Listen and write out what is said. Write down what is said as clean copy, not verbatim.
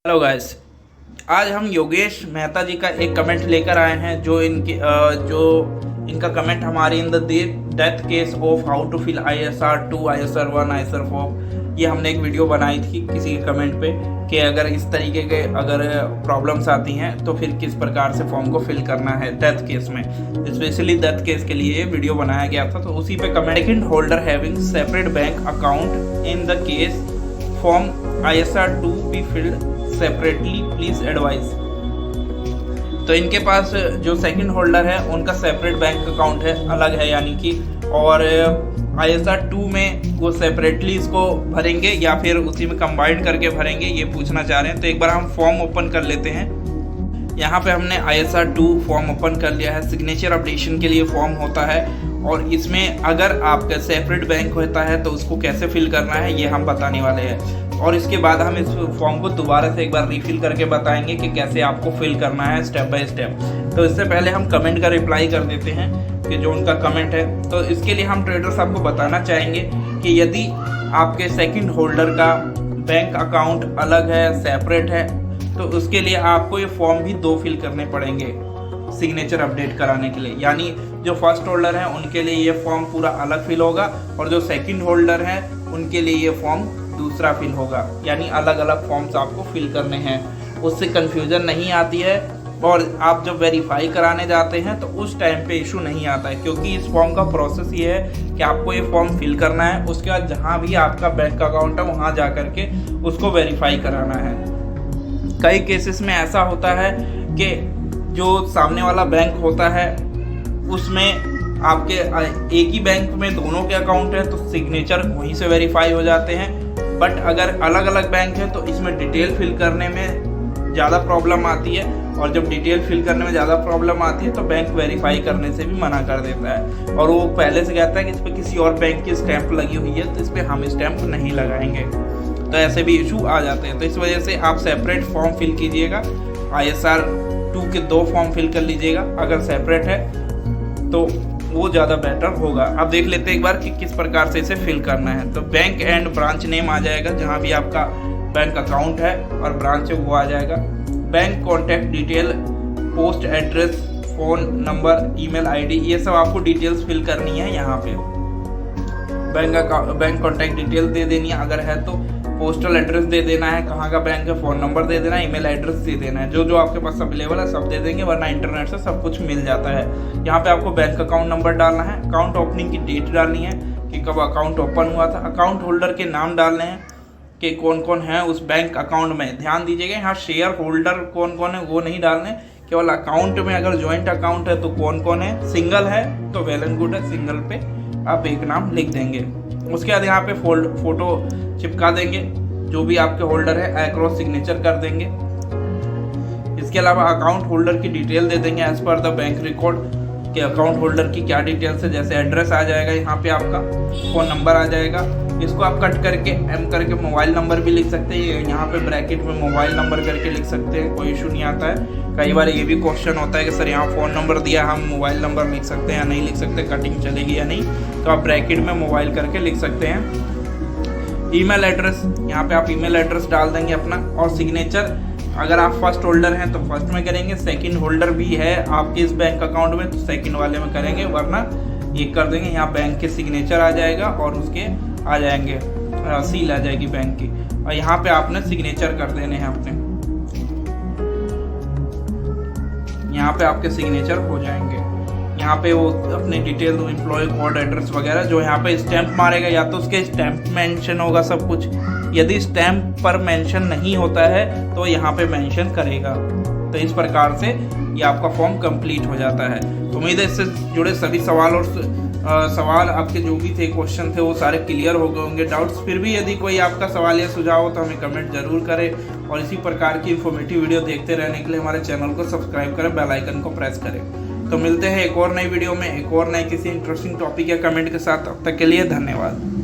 Hello guys, आज हम योगेश मेहता जी का एक कमेंट लेकर आए हैं जो इनका कमेंट हमारी in the death case of how to fill ISR 2 ISR 1 ISR 4। ये हमने एक वीडियो बनाई थी किसी के कमेंट पे कि अगर इस तरीके के अगर प्रॉब्लम्स आती हैं तो फिर किस प्रकार से फॉर्म को फिल करना है डेथ केस में। स्पेशली डेथ केस के लिए ये वीडियो बनाया गया था, तो उसी पे comment second holder having separate bank account in the case form ISR 2 be filled separately please advice. तो इनके पास जो सेकंड होल्डर है उनका सेपरेट बैंक अकाउंट है, अलग है यानी कि, और ISR 2 में वो सेपरेटली इसको भरेंगे या फिर उसी में कंबाइंड करके भरेंगे, ये पूछना चाह रहे हैं। तो एक बार हम फॉर्म ओपन कर लेते हैं। यहाँ पे हमने ISR 2 फॉर्म ओपन कर लिया है। सिग्नेचर अपडेशन के लिए फॉर्म होता है और इसमें अगर आपका सेपरेट बैंक होता है तो उसको कैसे फिल करना है ये हम बताने वाले हैं, और इसके बाद हम इस फॉर्म को दोबारा से एक बार रिफिल करके बताएंगे कि कैसे आपको फिल करना है स्टेप बाय स्टेप। तो इससे पहले हम कमेंट का रिप्लाई कर देते हैं कि जो उनका कमेंट है। तो इसके लिए हम ट्रेडर्स आपको बताना चाहेंगे कि यदि आपके सेकंड होल्डर का बैंक अकाउंट अलग है, सेपरेट है, तो उसके लिए आपको ये फॉर्म भी 2 फिल करने पड़ेंगे सिग्नेचर अपडेट कराने के लिए। यानी जो फर्स्ट होल्डर है उनके लिए ये फॉर्म पूरा अलग फिल होगा और जो सेकंड होल्डर है उनके लिए ये फॉर्म दूसरा फिल होगा। यानी अलग अलग फॉर्म्स आपको फिल करने हैं, उससे कंफ्यूजन नहीं आती है। और आप जब वेरीफाई कराने जाते हैं तो उस टाइम पे इशू नहीं आता है, क्योंकि इस फॉर्म का प्रोसेस ये है कि आपको ये फॉर्म फिल करना है, उसके बाद जहाँ भी आपका बैंक अकाउंट है वहाँ जा करके उसको वेरीफाई कराना है। कई केसेस में ऐसा होता है कि जो सामने वाला बैंक होता है उसमें आपके एक ही बैंक में दोनों के अकाउंट है तो सिग्नेचर वहीं से वेरीफाई हो जाते हैं। बट अगर अलग अलग बैंक है तो इसमें डिटेल फिल करने में ज़्यादा प्रॉब्लम आती है, और जब डिटेल फिल करने में ज़्यादा प्रॉब्लम आती है तो बैंक वेरीफाई करने से भी मना कर देता है, और वो पहले से कहता है कि इस पर किसी और बैंक की स्टैंप लगी हुई है तो इस पर हम स्टैंप नहीं लगाएंगे। तो ऐसे भी इशू आ जाते हैं। तो इस वजह से आप सेपरेट फॉर्म फिल कीजिएगा। ISR 2 के 2 फॉर्म फिल कर लीजिएगा, अगर सेपरेट है तो वो ज़्यादा बेटर होगा। अब देख लेते हैं एक बार कि किस प्रकार से इसे फिल करना है। तो बैंक एंड ब्रांच नेम आ जाएगा, जहाँ भी आपका बैंक अकाउंट है और ब्रांच है वो आ जाएगा। Bank contact detail, post address, phone number, email ID, ये सब आपको डिटेल्स फिल करनी है यहाँ पे। बैंक कॉन्टैक्ट डिटेल दे देनी है, अगर है तो पोस्टल एड्रेस दे देना है, कहाँ का बैंक है, फ़ोन नंबर दे देना है, ईमेल एड्रेस दे देना है। जो जो आपके पास अवेलेबल है सब दे देंगे, वरना इंटरनेट से सब कुछ मिल जाता है। यहाँ पे आपको बैंक अकाउंट नंबर डालना है, अकाउंट ओपनिंग की डेट डालनी है कि कब अकाउंट ओपन हुआ था, अकाउंट होल्डर के नाम डालने हैं कि कौन कौन है उस बैंक अकाउंट में। ध्यान दीजिएगा यहाँ शेयर होल्डर कौन कौन है वो नहीं डालने, केवल अकाउंट में अगर ज्वाइंट अकाउंट है तो कौन कौन है, सिंगल है तो वेल एंड गुड है, सिंगल पे आप एक नाम लिख देंगे। उसके बाद यहाँ पे फोटो चिपका देंगे, जो भी आपके होल्डर है एक्रॉस सिग्नेचर कर देंगे। इसके अलावा अकाउंट होल्डर की डिटेल दे देंगे as per the bank record कि अकाउंट होल्डर की क्या डिटेल्स है, जैसे एड्रेस आ जाएगा यहाँ पे, आपका फ़ोन नंबर आ जाएगा। इसको आप कट करके M करके मोबाइल नंबर भी लिख सकते हैं, यहाँ पे ब्रैकेट में मोबाइल नंबर करके लिख सकते हैं, कोई इशू नहीं आता है। कई बार ये भी क्वेश्चन होता है कि सर यहाँ फ़ोन नंबर दिया, हम मोबाइल नंबर लिख सकते हैं या नहीं लिख सकते, कटिंग चलेगी या नहीं, तो आप ब्रैकेट में मोबाइल करके लिख सकते हैं। ईमेल एड्रेस, यहाँ पे आप ईमेल एड्रेस डाल देंगे अपना, और सिग्नेचर अगर आप फर्स्ट होल्डर हैं तो फर्स्ट में करेंगे, सेकंड होल्डर भी है आपके इस बैंक अकाउंट में तो सेकंड वाले में करेंगे, वरना ये कर देंगे। यहाँ बैंक के सिग्नेचर आ जाएगा और उसके आ जाएंगे सील आ जाएगी बैंक की, और यहाँ पे आपने सिग्नेचर कर देने हैं अपने, यहाँ पे आपके सिग्नेचर हो जाएंगे। यहाँ पे वो अपनी डिटेल दो, एम्प्लॉय कोड, एड्रेस वगैरह, जो यहाँ पे स्टैंप मारेगा या तो उसके स्टैंप मेंशन होगा सब कुछ, यदि स्टैंप पर मेंशन नहीं होता है तो यहाँ पे मेंशन करेगा। तो इस प्रकार से ये आपका फॉर्म कंप्लीट हो जाता है। तो उम्मीद है इससे जुड़े सभी सवाल और सवाल आपके जो भी थे क्वेश्चन थे वो सारे क्लियर हो गए होंगे, डाउट्स। फिर भी यदि कोई आपका सवाल या सुझाव हो तो हमें कमेंट जरूर करें, और इसी प्रकार की इन्फॉर्मेटिव वीडियो देखते रहने के लिए हमारे चैनल को सब्सक्राइब करें, बेल आइकन को प्रेस करें। तो मिलते हैं एक और नई वीडियो में एक और नए किसी इंटरेस्टिंग टॉपिक या कमेंट के साथ। तब तक के लिए धन्यवाद।